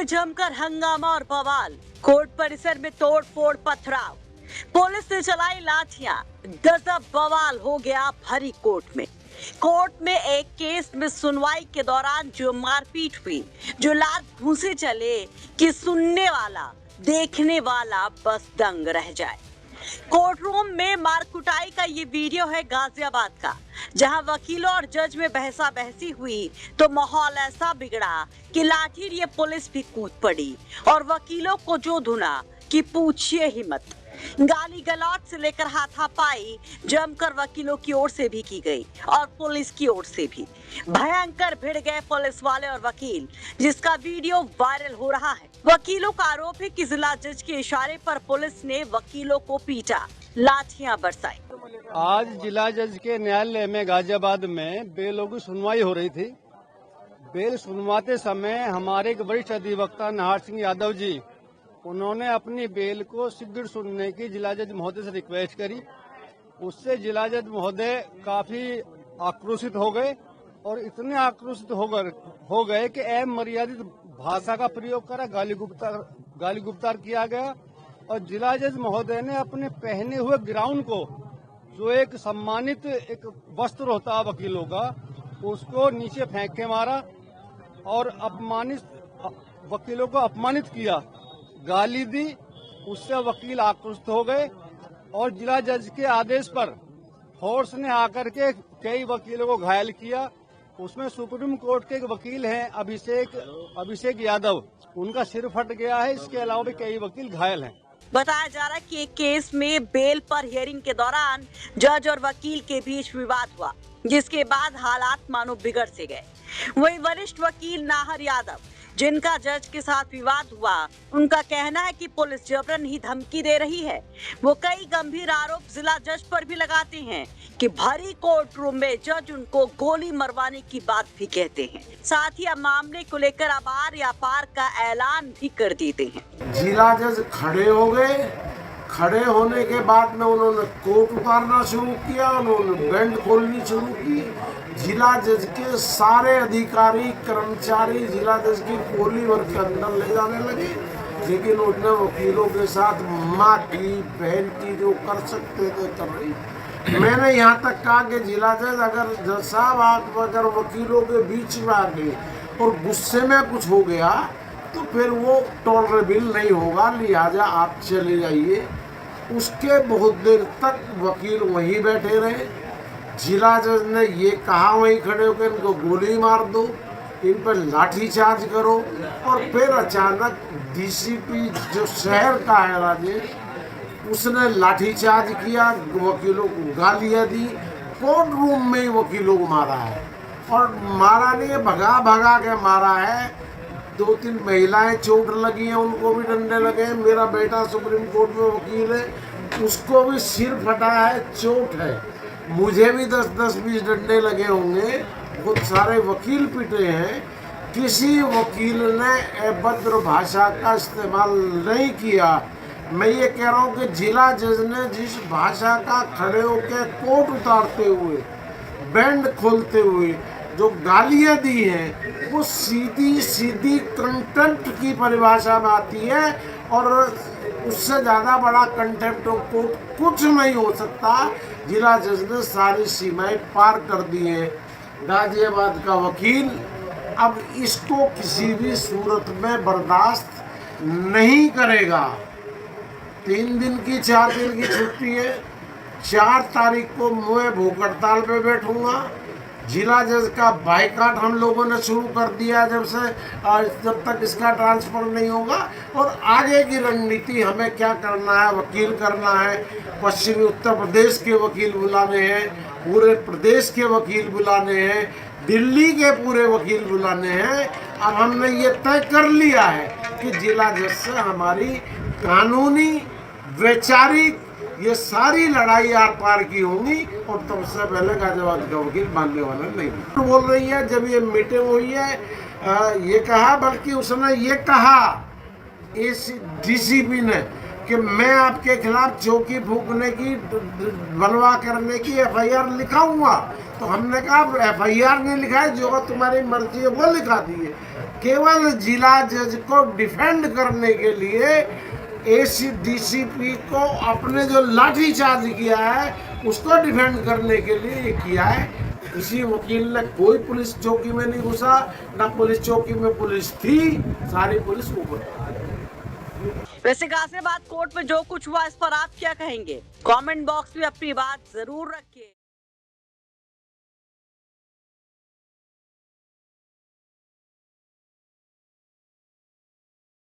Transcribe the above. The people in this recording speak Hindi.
जमकर हंगामा और बवाल, कोर्ट परिसर में तोड़ फोड़ पथराव, पुलिस ने चलाई लाठियां, गजब बवाल हो गया भरी कोर्ट में। कोर्ट में एक केस में सुनवाई के दौरान जो मारपीट हुई, जो लात घूंसे चले कि सुनने वाला देखने वाला बस दंग रह जाए। कोर्ट रूम में मार कुटाई का ये वीडियो है गाजियाबाद का, जहां वकीलों और जज में बहसा बहसी हुई तो माहौल ऐसा बिगड़ा कि लाठी लिए पुलिस भी कूद पड़ी और वकीलों को जो धुना कि पूछिए ही मत। गाली गलौज से लेकर हाथापाई जमकर वकीलों की ओर से भी की गई और पुलिस की ओर से भी। भयंकर भिड़ गए पुलिस वाले और वकील, जिसका वीडियो वायरल हो रहा है। वकीलों का आरोप है कि जिला जज के इशारे पर पुलिस ने वकीलों को पीटा, लाठियां बरसाई। आज जिला जज के न्यायालय में गाजियाबाद में बेलों की सुनवाई हो रही थी। बेल सुनवाते समय हमारे एक वरिष्ठ अधिवक्ता नाहर सिंह यादव जी, उन्होंने अपनी बेल को शीघ्र सुनने की जिला जज महोदय से रिक्वेस्ट करी। उससे जिला जज महोदय काफी आक्रोशित हो गए और इतने आक्रोशित हो गए कि अमर्यादित भाषा का प्रयोग करा, गाली गुप्तार किया गया और जिला जज महोदय ने अपने पहने हुए ग्राउंड को, जो एक सम्मानित एक वस्त्र होता है वकीलों का, उसको नीचे फेंक के मारा और वकीलों को अपमानित किया, गाली दी। उससे वकील आक्रोशित हो गए और जिला जज के आदेश पर फोर्स ने आकर के कई वकीलों को घायल किया। उसमें सुप्रीम कोर्ट के एक वकील हैं अभिषेक यादव, उनका सिर फट गया है। इसके अलावा भी कई वकील घायल हैं। बताया जा रहा है कि एक केस में बेल पर हियरिंग के दौरान जज और वकील के बीच विवाद हुआ, जिसके बाद हालात मानो बिगड़ से गए। वही वरिष्ठ वकील नाहर यादव, जिनका जज के साथ विवाद हुआ, उनका कहना है कि पुलिस जबरन ही धमकी दे रही है। वो कई गंभीर आरोप जिला जज पर भी लगाते हैं कि भरी कोर्ट रूम में जज उनको गोली मरवाने की बात भी कहते हैं। साथ ही अब मामले को लेकर आबार या पार का ऐलान भी कर देते हैं। जिला जज खड़े हो गए। खड़े होने के बाद में उन्होंने कोट उतारना शुरू किया, उन्होंने बेंड खोलनी शुरू की। जिला जज के सारे अधिकारी कर्मचारी जिला जज की कोली भर के अंदर ले जाने लगे, लेकिन उन्होंने वकीलों के साथ माँ की बहन की जो कर सकते थे कर रही। मैंने यहाँ तक कहा कि जिला जज अगर जज साहब आप अगर वकीलों के बीच में आ गए और गुस्से में कुछ हो गया तो फिर वो टॉलरेबल नहीं होगा, लिहाजा आप चले जाइए। उसके बहुत देर तक वकील वहीं बैठे रहे। जिला जज ने ये कहा वहीं खड़े होकर इनको गोली मार दो, इन पर लाठी चार्ज करो। और फिर अचानक डीसीपी जो शहर का है राजेश, उसने लाठी चार्ज किया, वकीलों को गालियाँ दी। कोर्ट रूम में ही वकीलों को मारा है और मारा नहीं, भगा भगा के मारा है। 2-3 महिलाएं चोट लगी हैं, उनको भी डंडे लगे हैं। मेरा बेटा सुप्रीम कोर्ट में वकील है, उसको भी सिर फटा है, चोट है। मुझे भी 10-20 डंडे लगे होंगे। बहुत सारे वकील पिटे हैं। किसी वकील ने अभद्र भाषा का इस्तेमाल नहीं किया। मैं ये कह रहा हूँ कि जिला जज ने जिस भाषा का खड़े होकर कोट उतारते हुए, बैंड खोलते हुए जो गालियाँ दी हैं, वो सीधी कंटेम्प्ट की परिभाषा में आती है और उससे ज़्यादा बड़ा कंटेम्प्ट ऑफ कोर्ट कुछ नहीं हो सकता। जिला जज ने सारी सीमाएं पार कर दी है। गाजियाबाद का वकील अब इसको किसी भी सूरत में बर्दाश्त नहीं करेगा। 3 दिन की 4 दिन की छुट्टी है। 4 तारीख को मैं भूख हड़ताल पे बैठूंगा। जिला जज का बाइकाट हम लोगों ने शुरू कर दिया जब तक इसका ट्रांसफर नहीं होगा। और आगे की रणनीति हमें क्या करना है, वकील करना है। पश्चिमी उत्तर प्रदेश के वकील बुलाने हैं, पूरे प्रदेश के वकील बुलाने हैं, दिल्ली के पूरे वकील बुलाने हैं। अब हमने ये तय कर लिया है कि जिला जज से हमारी कानूनी वैचारिक ये सारी लड़ाई आर पार की होंगी और तब से पहले गाजियाबाद का वकील मानने वाला नहीं। तो बोल रही है जब ये मीटिंग हुई है, ये कहा, बल्कि उसने ये कहा इस डीसीपी ने कि मैं आपके खिलाफ चौकी फूकने की, बलवा करने की एफआईआर लिखाऊंगा। तो हमने कहा एफआईआर नहीं लिखा है, जो तुम्हारी मर्जी है वो लिखा दी है। केवल जिला जज को डिफेंड करने के लिए डीसीपी को अपने जो लाठी चार्ज किया है उसको डिफेंड करने के लिए ये किया है। किसी वकील ने कोई पुलिस चौकी में नहीं घुसा, ना पुलिस चौकी में पुलिस थी, सारी पुलिस ऊपर। वैसे गाजियाबाद कोर्ट में जो कुछ हुआ इस पर आप क्या कहेंगे? कमेंट बॉक्स में अपनी बात जरूर रखिए।